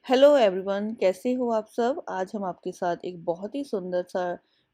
Hello everyone, कैसे हो आप सब। आज हम आपके साथ एक बहुत ही सुंदर सा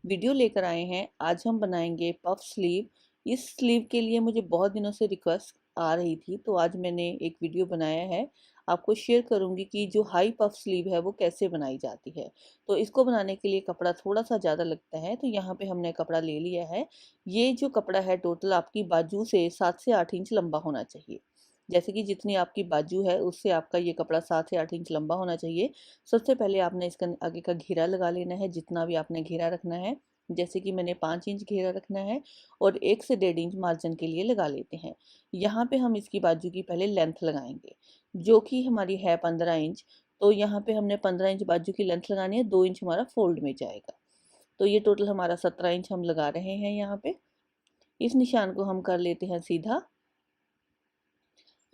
वीडियो लेकर आए हैं। आज हम बनाएंगे पफ स्लीव। इस स्लीव के लिए मुझे बहुत दिनों से रिक्वेस्ट आ रही थी, तो आज मैंने एक वीडियो बनाया है। आपको शेयर करूंगी कि जो हाई पफ स्लीव है वो कैसे बनाई जाती है। तो इसको बनाने के लिए कपड़ा थोड़ा सा ज़्यादा लगता है, तो यहाँ पे हमने कपड़ा ले लिया है। ये जो कपड़ा है टोटल आपकी बाजू से 7 से 8 इंच लंबा होना चाहिए। जैसे कि जितनी आपकी बाजू है उससे आपका ये कपड़ा 7 से 8 इंच लंबा होना चाहिए। सबसे पहले आपने इसका आगे का घेरा लगा लेना है, जितना भी आपने घेरा रखना है। जैसे कि मैंने 5 इंच घेरा रखना है और 1 से 1.5 इंच मार्जिन के लिए लगा लेते हैं। यहाँ पे हम इसकी बाजू की पहले लेंथ लगाएंगे, जो कि हमारी है 15 इंच। तो यहाँ पे हमने 15 इंच बाजू की लेंथ लगानी है, 2 इंच हमारा फोल्ड में जाएगा। तो ये टोटल हमारा 17 इंच हम लगा रहे हैं यहाँ पे। इस निशान को हम कर लेते हैं सीधा।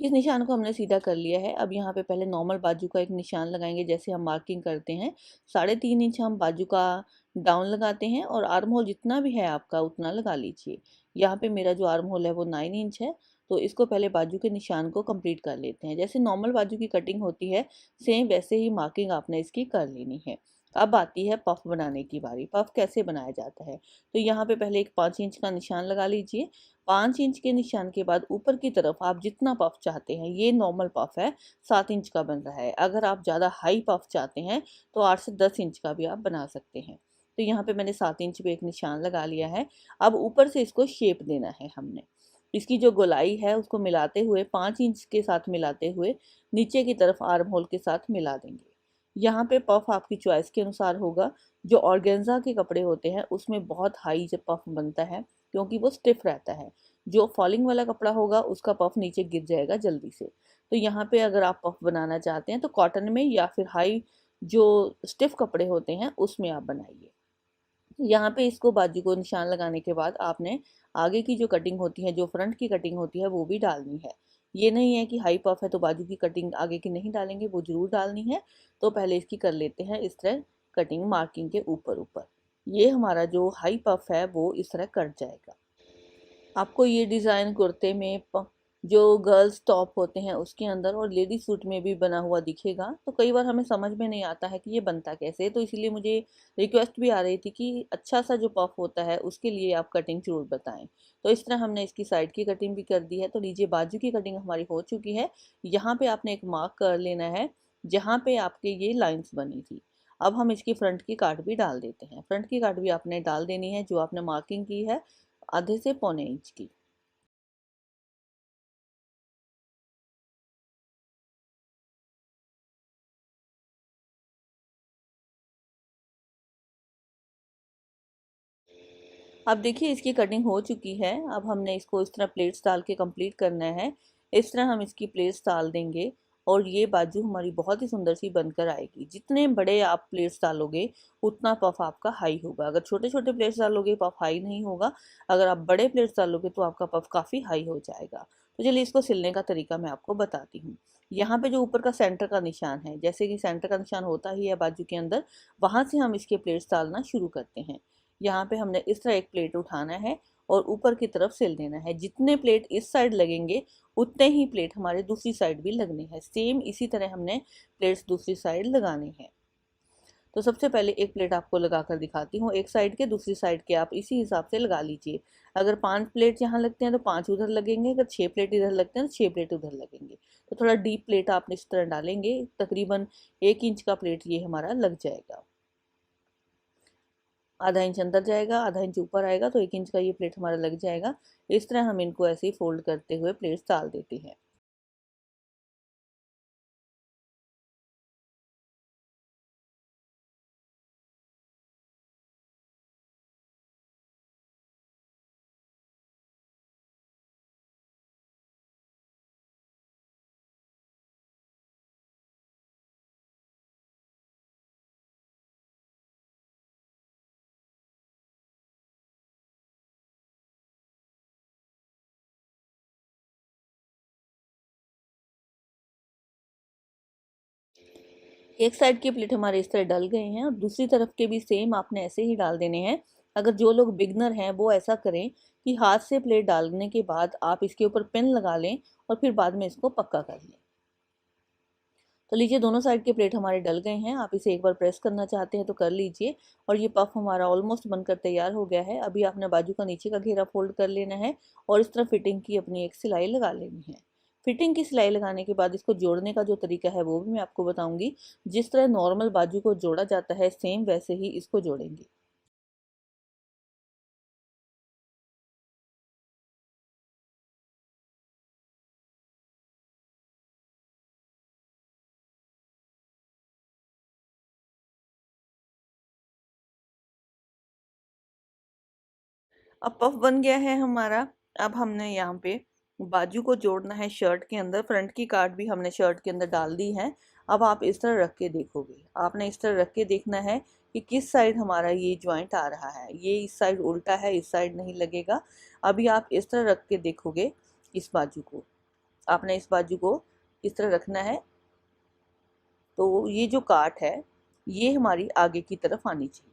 इस निशान को हमने सीधा कर लिया है। अब यहाँ पे पहले नॉर्मल बाजू का एक निशान लगाएंगे, जैसे हम मार्किंग करते हैं। 3.5 इंच हम बाजू का डाउन लगाते हैं और आर्म होल जितना भी है आपका उतना लगा लीजिए। यहाँ पे मेरा जो आर्म होल है वो 9 इंच है। तो इसको पहले बाजू के निशान को कंप्लीट कर लेते हैं। जैसे नॉर्मल बाजू की कटिंग होती है, सेम वैसे ही मार्किंग आपने इसकी कर लेनी है। अब आती है पफ बनाने की बारी। पफ कैसे बनाया जाता है, तो यहाँ पे पहले एक 5 इंच का निशान लगा लीजिए। 5 इंच के निशान के बाद ऊपर की तरफ आप जितना पफ चाहते हैं, ये नॉर्मल पफ है 7 इंच का बन रहा है। अगर आप ज़्यादा हाई पफ चाहते हैं तो 8 से 10 इंच का भी आप बना सकते हैं। तो यहाँ पे मैंने 7 इंच पे एक निशान लगा लिया है। अब ऊपर से इसको शेप देना है हमने। इसकी जो गोलाई है उसको मिलाते हुए 5 इंच के साथ मिलाते हुए नीचे की तरफ आर्म होल के साथ मिला देंगे। यहाँ पे पफ आपकी चॉइस के अनुसार होगा। जो ऑर्गेन्जा के कपड़े होते हैं उसमें बहुत हाई जब पफ बनता है, क्योंकि वो स्टिफ रहता है। जो फॉलिंग वाला कपड़ा होगा उसका पफ नीचे गिर जाएगा जल्दी से। तो यहाँ पे अगर आप पफ बनाना चाहते हैं तो कॉटन में या फिर हाई जो स्टिफ कपड़े होते हैं उसमें आप बनाइए। यहाँ पे इसको बाजू को निशान लगाने के बाद आपने आगे की जो कटिंग होती है, जो फ्रंट की कटिंग होती है, वो भी डालनी है। ये नहीं है कि हाई पफ है तो बाजू की कटिंग आगे की नहीं डालेंगे, वो जरूर डालनी है। तो पहले इसकी कर लेते हैं इस तरह कटिंग मार्किंग के ऊपर ऊपर। ये हमारा जो हाई पफ है वो इस तरह कट जाएगा। आपको ये डिज़ाइन कुर्ते में जो गर्ल्स टॉप होते हैं उसके अंदर और लेडी सूट में भी बना हुआ दिखेगा। तो कई बार हमें समझ में नहीं आता है कि ये बनता कैसे, तो इसीलिए मुझे रिक्वेस्ट भी आ रही थी कि अच्छा सा जो पफ होता है उसके लिए आप कटिंग जरूर बताएं। तो इस तरह हमने इसकी साइड की कटिंग भी कर दी है। तो लीजिए, बाजू की कटिंग हमारी हो चुकी है। यहाँ पे आपने एक मार्क कर लेना है जहाँ पे आपके ये लाइन्स बनी थी। अब हम इसकी फ्रंट की काट भी डाल देते हैं। फ्रंट की काट भी आपने डाल देनी है जो आपने मार्किंग की है, आधे से पौने इंच की। अब देखिए, इसकी कटिंग हो चुकी है। अब हमने इसको इस तरह प्लेट्स डाल के कंप्लीट करना है। इस तरह हम इसकी प्लेट्स डाल देंगे और ये बाजू हमारी बहुत ही सुंदर सी बनकर आएगी। जितने बड़े आप प्लेट्स डालोगे उतना पफ आपका हाई होगा। अगर छोटे छोटे प्लेट्स डालोगे पफ हाई नहीं होगा। अगर आप बड़े प्लेट्स डालोगे तो आपका पफ काफ़ी हाई हो जाएगा। तो चलिए, इसको सिलने का तरीका मैं आपको बताती हूँ। यहाँ पे जो ऊपर का सेंटर का निशान है, जैसे कि सेंटर का निशान होता ही है बाजू के अंदर, वहाँ से हम इसके प्लेट्स डालना शुरू करते हैं। यहाँ पे हमने इस तरह एक प्लेट उठाना है और ऊपर की तरफ सिल देना है। जितने प्लेट इस साइड लगेंगे उतने ही प्लेट हमारे दूसरी साइड भी लगने हैं। सेम इसी तरह हमने प्लेट्स दूसरी साइड लगाने हैं। तो सबसे पहले एक प्लेट आपको लगा कर दिखाती हूँ एक साइड के, दूसरी साइड के आप इसी हिसाब से लगा लीजिए। अगर 5 प्लेट यहाँ लगते हैं तो 5 उधर लगेंगे, अगर 6 प्लेट इधर लगते हैं तो 6 प्लेट उधर लगेंगे। तो थोड़ा डीप प्लेट आप इस तरह डालेंगे, तकरीबन 1 इंच का प्लेट ये हमारा लग जाएगा। आधा इंच अंदर जाएगा, आधा इंच ऊपर आएगा, तो 1 इंच का ये प्लेट हमारा लग जाएगा। इस तरह हम इनको ऐसे ही फोल्ड करते हुए प्लेट्स डाल देते हैं। एक साइड के प्लेट हमारे इस तरह डल गए हैं और दूसरी तरफ के भी सेम आपने ऐसे ही डाल देने हैं। अगर जो लोग बिगनर हैं वो ऐसा करें कि हाथ से प्लेट डालने के बाद आप इसके ऊपर पिन लगा लें और फिर बाद में इसको पक्का कर लें। तो लीजिए दोनों साइड के प्लेट हमारे डल गए हैं। आप इसे एक बार प्रेस करना चाहते हैं तो कर लीजिए। और ये पफ हमारा ऑलमोस्ट बनकर तैयार हो गया है। अभी आपने बाजू का नीचे का घेरा फोल्ड कर लेना है और इस तरह फिटिंग की अपनी एक सिलाई लगा लेनी है। फिटिंग की सिलाई लगाने के बाद इसको जोड़ने का जो तरीका है वो भी मैं आपको बताऊंगी। जिस तरह नॉर्मल बाजू को जोड़ा जाता है सेम वैसे ही इसको जोड़ेंगे। अब पफ बन गया है हमारा। अब हमने यहाँ पे बाजू को जोड़ना है शर्ट के अंदर। फ्रंट की काट भी हमने शर्ट के अंदर डाल दी है। अब आप इस तरह रख के देखोगे, आपने इस तरह रख के देखना है कि किस साइड हमारा ये ज्वाइंट आ रहा है। ये इस साइड उल्टा है, इस साइड नहीं लगेगा। अभी आप इस तरह रख के देखोगे। इस बाजू को आपने इस बाजू को इस तरह रखना है तो ये जो काट है ये हमारी आगे की तरफ आनी चाहिए।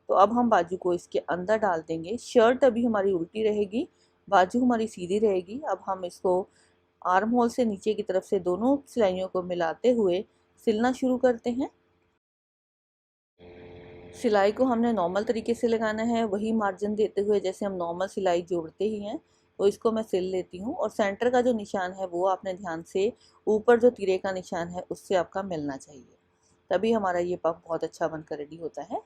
तो अब हम बाजू को इसके अंदर डाल देंगे। शर्ट अभी हमारी उल्टी रहेगी, बाजू हमारी सीधी रहेगी। अब हम इसको आर्म होल से नीचे की तरफ से दोनों सिलाइयों को मिलाते हुए सिलना शुरू करते हैं। सिलाई को हमने नॉर्मल तरीके से लगाना है, वही मार्जिन देते हुए जैसे हम नॉर्मल सिलाई जोड़ते ही हैं। तो इसको मैं सिल लेती हूँ और सेंटर का जो निशान है वो आपने ध्यान से ऊपर जो तिरे का निशान है उससे आपका मिलना चाहिए, तभी हमारा ये पफ बहुत अच्छा बनकर रेडी होता है।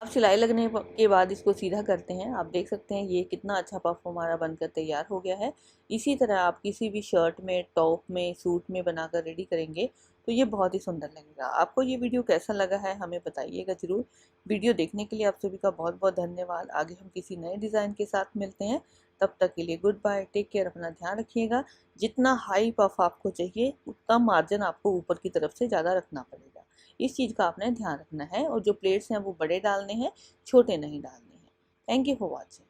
अब सिलाई लगने के बाद इसको सीधा करते हैं। आप देख सकते हैं ये कितना अच्छा पफ हमारा बनकर तैयार हो गया है। इसी तरह आप किसी भी शर्ट में, टॉप में, सूट में बनाकर रेडी करेंगे तो ये बहुत ही सुंदर लगेगा। आपको ये वीडियो कैसा लगा है हमें बताइएगा ज़रूर। वीडियो देखने के लिए आप सभी का बहुत बहुत धन्यवाद। आगे हम किसी नए डिज़ाइन के साथ मिलते हैं। तब तक के लिए गुड बाय, टेक केयर, अपना ध्यान रखिएगा। जितना हाई पफ आपको चाहिए उतना मार्जिन आपको ऊपर की तरफ से ज़्यादा रखना पड़ेगा। इस चीज़ का आपने ध्यान रखना है। और जो प्लेट्स हैं वो बड़े डालने हैं, छोटे नहीं डालने हैं। Thank you for watching.